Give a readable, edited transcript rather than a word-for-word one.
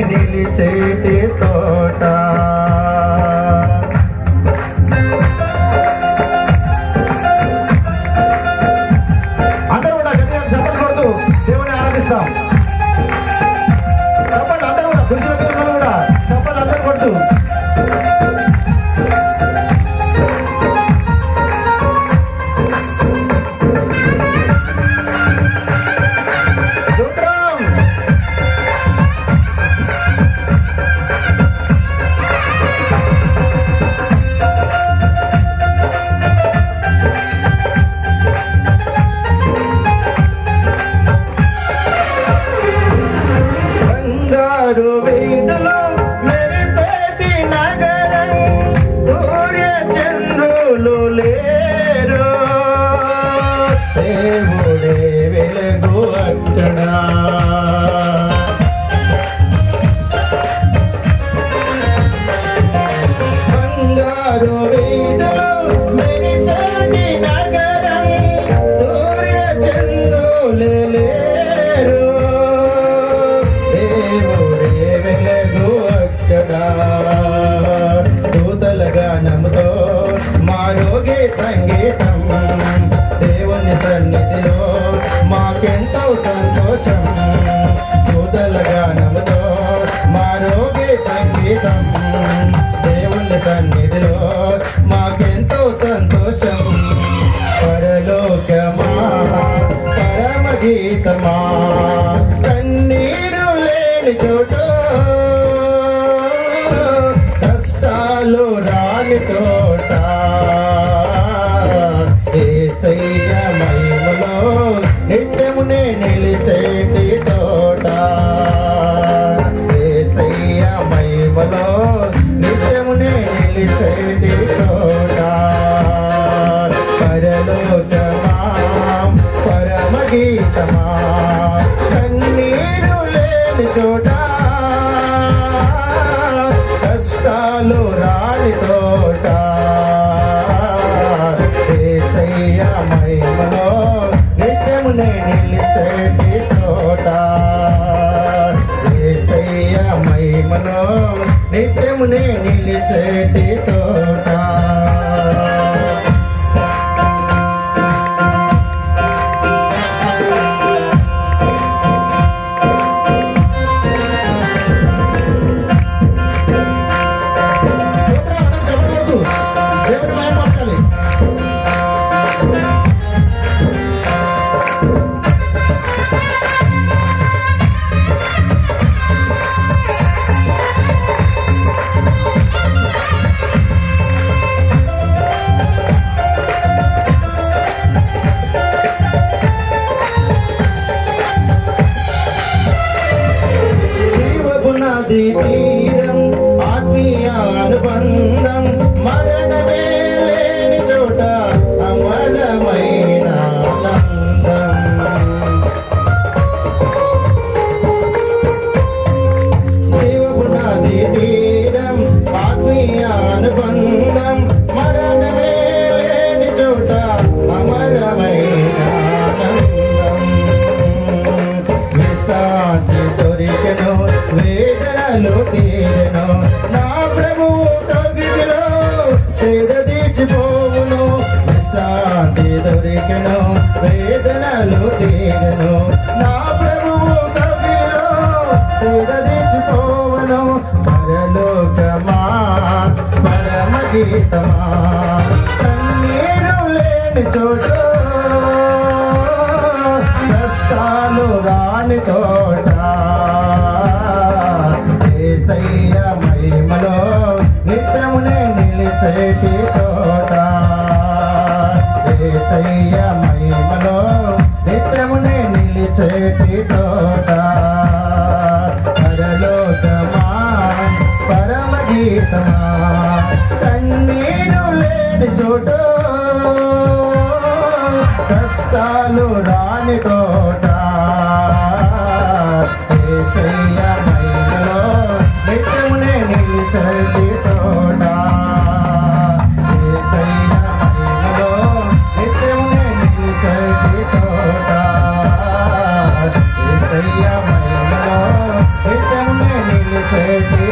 నిలిచేటి తోట. అందరూ కూడా గట్టిగా చప్పట్లు కొడుతూ దేవుని ఆరాధిస్తాం. చప్పట్లు అందరూ కూడా, పురుషుల పిల్లలు కూడా చప్పట్లు అందరూ కొడుతూ వీధులు మెరిసేటి నగరం, సూర్య చంద్రులు లేరు, దేవుడే వెలుగు అక్కడ. బంగారు వీధులు మెరిసేటి నగరం, సూర్య చంద్రులు లేరు, దూతల గానముతో మారోగే సంగీతం, దేవుని సన్నిధిలో మాకెంతో సంతోషం. దూతల గానముతో మారోగే సంగీతం, దేవుని సన్నిధిలో మాకెంతో సంతోషం. పరలోకమా పరమ గీతమా, కన్నీరు లేని చోటు, కష్టాలు రాని తోట, యేసయ్య మహిమలో నిత్యమునే నిలిచేటి తోట. యేసయ్య మహిమలో నిత్యమునే నిలిచేటి తోట. పరలోకమా పరమ గీతమా, కన్నీరు లేని చోట, కష్టాలు రాని తోట, యేసయ్య మహిమలో నిత్యమునే నిలిచేటి తోట. యేసయ్య మహిమలో నిత్యమునే నిలిచేటి తోట. తీరం ఆత్మీయ అనుబంధం, మరణమే లేని చోట అమరమైన ఆనందం. జీవపునాది తీరం ఆత్మీయ అనుబంధం, మరణమే లేని చోట అమరమైన ఆనందం. విశ్రాంతి దొరికెను, వేదనలు తీరెను, నా ప్రభువు కవిలో చేద తీర్చిపోవును. విశ్రాంతి దొరికెను, వేదనలు తీరెను, నా ప్రభువు కవిలో చేద తీర్చిపోవును. పరలోకమా పరమ గీతమా, కన్నీరు లేని చోటు, కష్టాలు రాని తోట, యేసయ్య మహిమలో నిత్యమునే నిలిచేటి తోట. యేసయ్య మహిమలో నిత్యమునే నిలిచేటి తోట. పరలోకమా పరమ గీతమా, కన్నీరు లేని చోటు, కష్టాలు రాని తోట, యేసయ్య మహిమలో నిత్యమునే నిలిచేటి తోట. యేసయ్య మహిమలో నిత్యమునే నిలిచేటి తోట. యేసయ్య మహిమలో నిత్యమునే నిలిచేటి ప్రతి